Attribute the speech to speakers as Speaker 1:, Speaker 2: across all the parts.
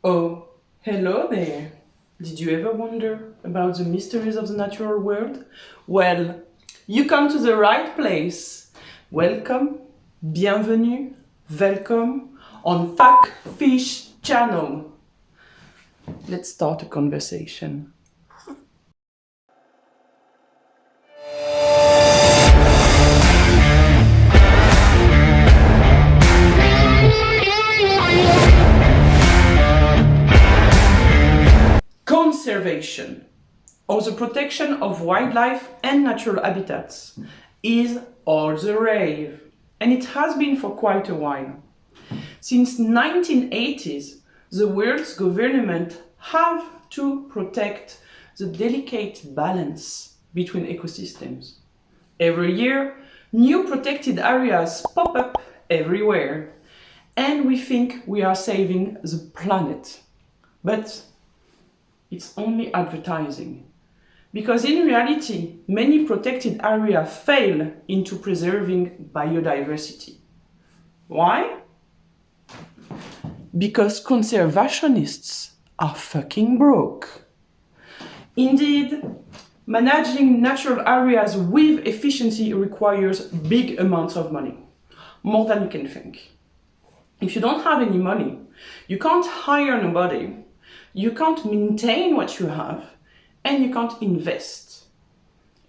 Speaker 1: Oh, hello there. Did you ever wonder about the mysteries of the natural world? Well, you come to the right place. Welcome, bienvenue, welcome on Fac Fish Channel. Let's start a conversation. Conservation, or the protection of wildlife and natural habitats, is all the rave, and it has been for quite a while. Since 1980s, the world's government have to protect the delicate balance between ecosystems. Every year, new protected areas pop up everywhere, and we think we are saving the planet. But it's only advertising. Because in reality, many protected areas fail into preserving biodiversity. Why? Because conservationists are fucking broke. Indeed, managing natural areas with efficiency requires big amounts of money, more than you can think. If you don't have any money, you can't hire nobody, you can't maintain what you have, and you can't invest.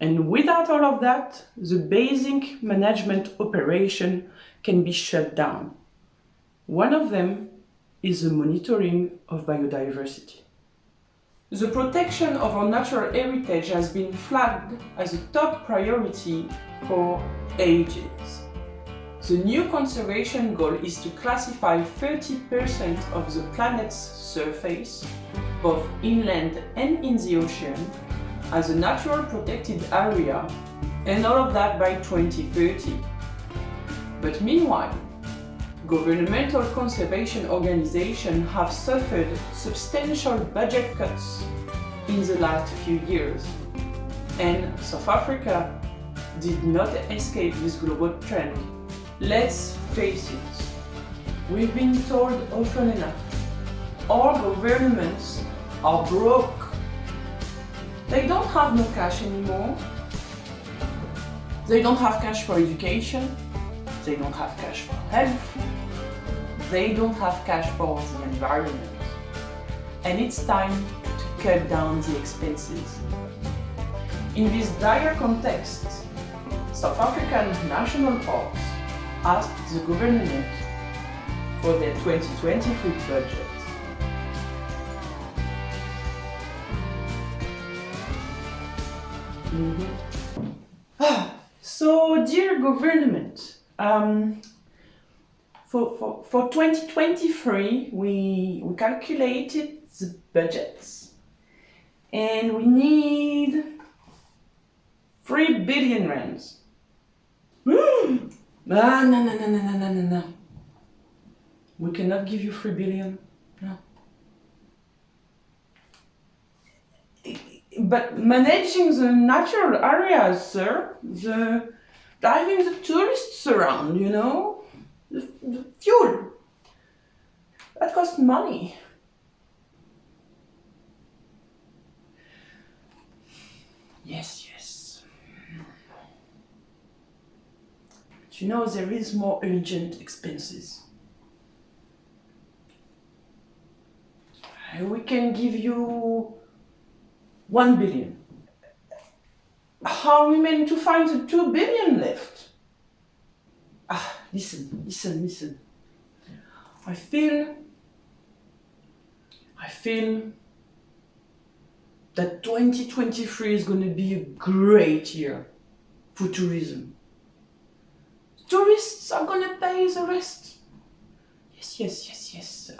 Speaker 1: And without all of that, the basic management operation can be shut down. One of them is the monitoring of biodiversity. The protection of our natural heritage has been flagged as a top priority for ages. The new conservation goal is to classify 30% of the planet's surface, both inland and in the ocean, as a natural protected area, and all of that by 2030. But meanwhile, governmental conservation organizations have suffered substantial budget cuts in the last few years, and South Africa did not escape this global trend. Let's face it, we've been told often enough, all governments are broke. They don't have no cash anymore. They don't have cash for education. They don't have cash for health. They don't have cash for the environment. And it's time to cut down the expenses. In this dire context, South African national parks asked the government for their 2023 budget. So, dear government, for 2023, we calculated the budgets, and we need 3 billion rands. No. We cannot give you 3 billion. No. But managing the natural areas, sir, driving the tourists around, the fuel, that costs money. Yes. But there is more urgent expenses. We can give you 1 billion. How are we meant to find the 2 billion left? Listen. I feel that 2023 is going to be a great year for tourism. Tourists are going to pay the rest. Yes.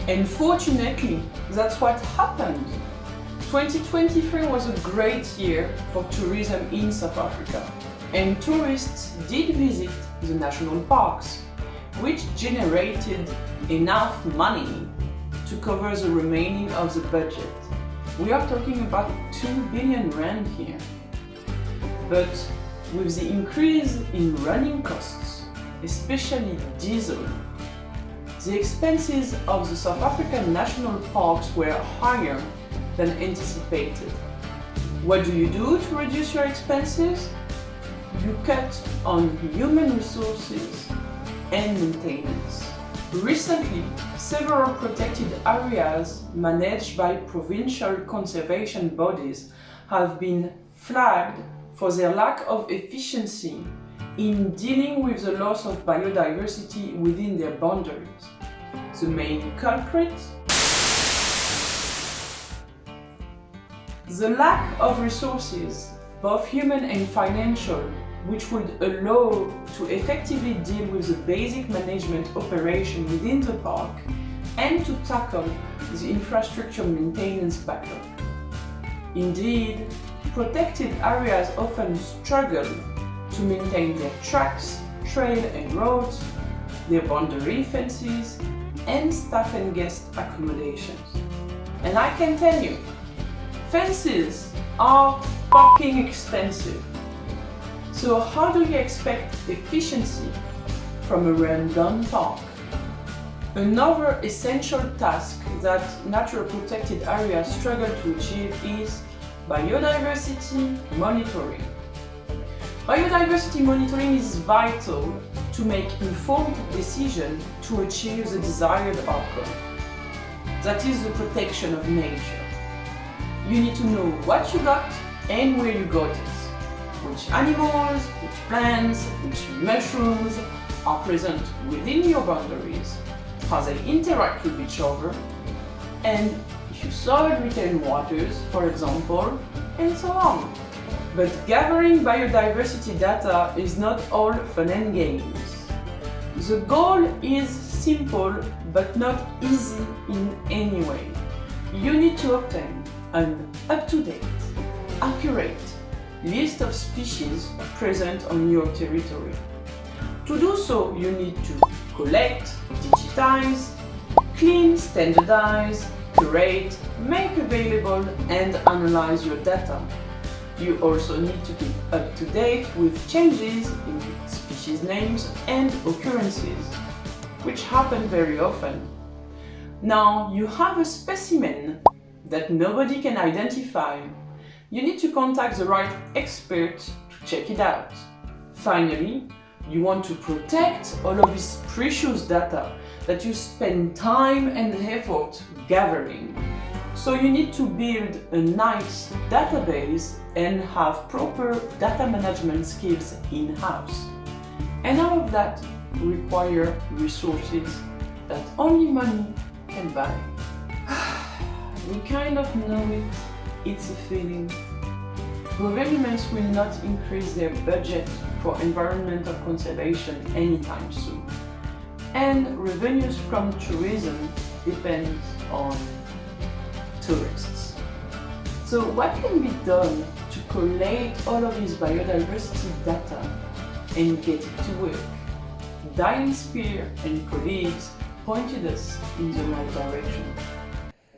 Speaker 1: Unfortunately, that's what happened. 2023 was a great year for tourism in South Africa, and tourists did visit the national parks, which generated enough money to cover the remaining of the budget. We are talking about 2 billion rand here. But with the increase in running costs, especially diesel, the expenses of the South African national parks were higher than anticipated. What do you do to reduce your expenses? You cut on human resources and maintenance. Recently, several protected areas managed by provincial conservation bodies have been flagged for their lack of efficiency in dealing with the loss of biodiversity within their boundaries. The main culprit? The lack of resources, both human and financial, which would allow to effectively deal with the basic management operation within the park and to tackle the infrastructure maintenance backlog. Indeed, protected areas often struggle to maintain their tracks, trails and roads, their boundary fences, and staff and guest accommodations. And I can tell you, fences are fucking expensive. So how do you expect efficiency from a run-down park? Another essential task that natural protected areas struggle to achieve is biodiversity monitoring. Biodiversity monitoring is vital to make informed decisions to achieve the desired outcome. That is the protection of nature. You need to know what you got and where you got it. Which animals, which plants, which mushrooms are present within your boundaries, how they interact with each other, and if you soil retain waters, for example, and so on. But gathering biodiversity data is not all fun and games. The goal is simple but not easy in any way. You need to obtain an up-to-date, accurate list of species present on your territory. To do so, you need to collect, digitize, clean, standardize, curate, make available, and analyze your data. You also need to keep up to date with changes in species names and occurrences, which happen very often. Now you have a specimen that nobody can identify. You need to contact the right expert to check it out. Finally, you want to protect all of this precious data that you spend time and effort gathering. So you need to build a nice database and have proper data management skills in-house. And all of that require resources that only money can buy. We kind of know it, it's a feeling. Governments will not increase their budget for environmental conservation anytime soon. And revenues from tourism depend on tourists. So what can be done to collate all of this biodiversity data and get it to work? Diane Spear and colleagues pointed us in the right direction.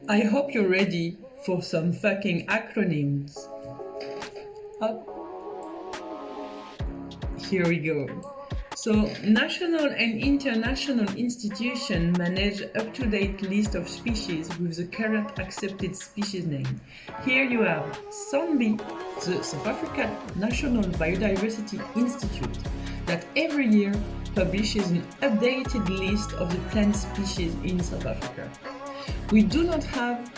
Speaker 1: I hope you're ready for some fucking acronyms. Here we go. So, national and international institutions manage up-to-date list of species with the current accepted species name. Here you have SANBI, the South African National Biodiversity Institute, that every year publishes an updated list of the plant species in South Africa. We do not have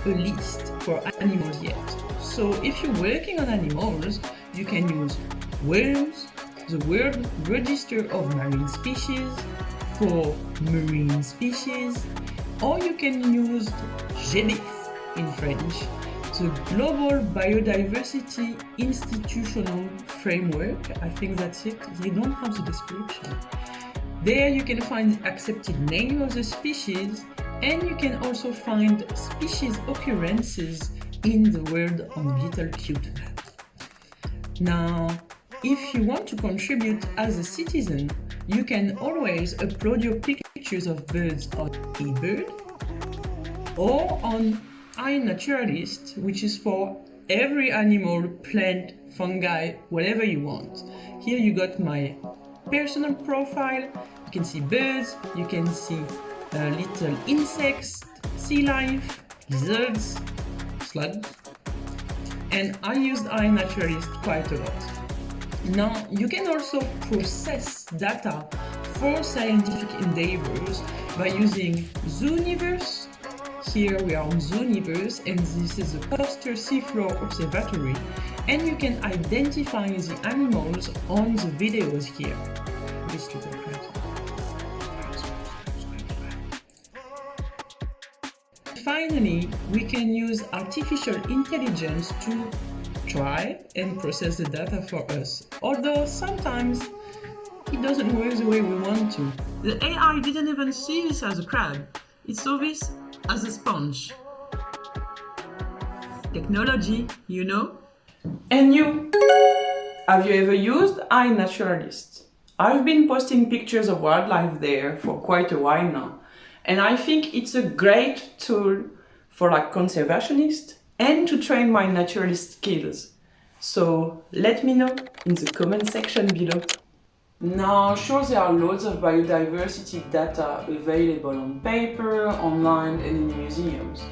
Speaker 1: a list for animals yet. So if you're working on animals, you can use worms, the World Register of Marine Species for marine species, or you can use GEDIF in French, the Global Biodiversity Institutional Framework. I think that's it. They don't have the description. There you can find the accepted name of the species, and you can also find species occurrences in the world on Little Cute Map. Now, if you want to contribute as a citizen, you can always upload your pictures of birds on eBird or on iNaturalist, which is for every animal, plant, fungi, whatever you want. Here you got my personal profile. You can see birds, you can see
Speaker 2: little insects, sea life, lizards, slugs, and I used iNaturalist quite a lot. Now, you can also process data for scientific endeavors by using Zooniverse. Here we are on Zooniverse, and this is a coastal seafloor observatory, and you can identify the animals on the videos here. This little crab. Finally, we can use artificial intelligence to try and process the data for us, although sometimes it doesn't work the way we want to. The AI didn't even see this as a crab, it saw this as a sponge. Technology, you know?
Speaker 1: And you? Have you ever used iNaturalist? I've been posting pictures of wildlife there for quite a while now, and I think it's a great tool for conservationists and to train my naturalist skills. So let me know in the comment section below. Now, sure, there are loads of biodiversity data available on paper, online, and in museums.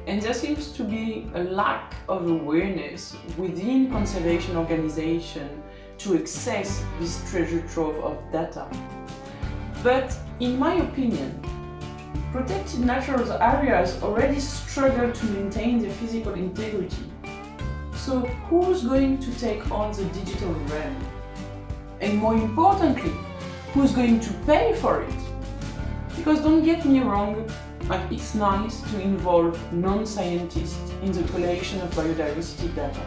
Speaker 1: And there seems to be a lack of awareness within conservation organizations to access this treasure trove of data. But in my opinion, protected natural areas already struggle to maintain their physical integrity. So who's going to take on the digital realm? And more importantly, who's going to pay for it? Because don't get me wrong, it's nice to involve non-scientists in the collation of biodiversity data.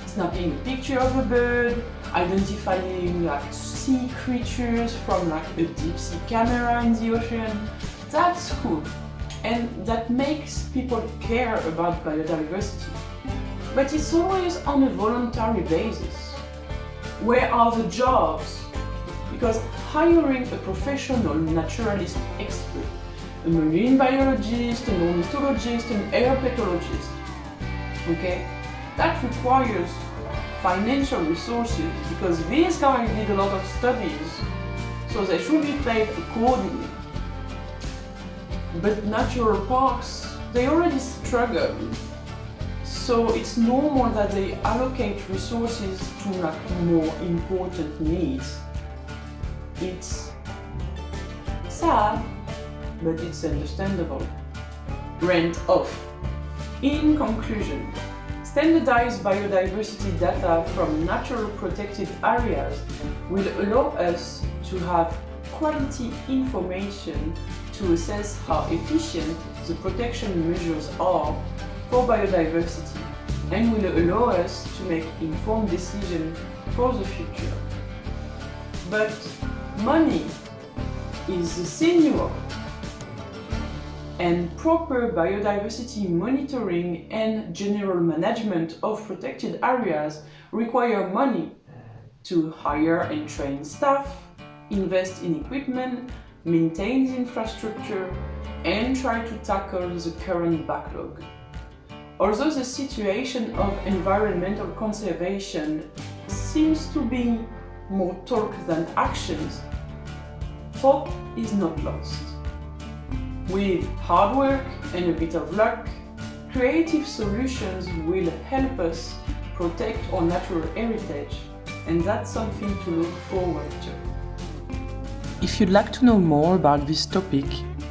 Speaker 1: Snapping a picture of a bird, identifying sea creatures from a deep sea camera in the ocean, that's cool. And that makes people care about biodiversity. But it's always on a voluntary basis. Where are the jobs? Because hiring a professional naturalist expert, a marine biologist, an ornithologist, an herpetologist, okay, that requires financial resources because these guys did a lot of studies, so they should be paid accordingly. But natural parks, they already struggle. So it's normal that they allocate resources to more important needs. It's sad, but it's understandable. Rent off. In conclusion, standardized biodiversity data from natural protected areas will allow us to have quality information to assess how efficient the protection measures are for biodiversity and will allow us to make informed decisions for the future. But money is the sinew, and proper biodiversity monitoring and general management of protected areas require money to hire and train staff, invest in equipment, maintain the infrastructure, and try to tackle the current backlog. Although the situation of environmental conservation seems to be more talk than actions, hope is not lost. With hard work and a bit of luck, creative solutions will help us protect our natural heritage, and that's something to look forward to. If you'd like to know more about this topic,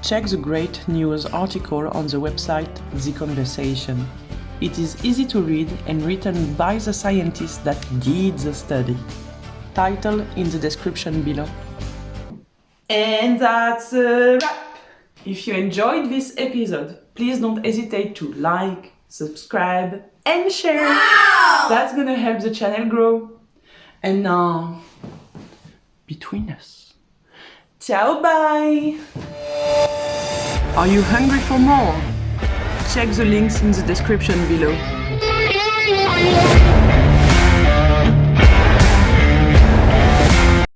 Speaker 1: check the great news article on the website The Conversation. It is easy to read and written by the scientists that did the study. Title in the description below. And that's a wrap! If you enjoyed this episode, please don't hesitate to like, subscribe, and share. Wow! That's gonna help the channel grow. And now, between us. Ciao, bye! Are you hungry for more? Check the links in the description below.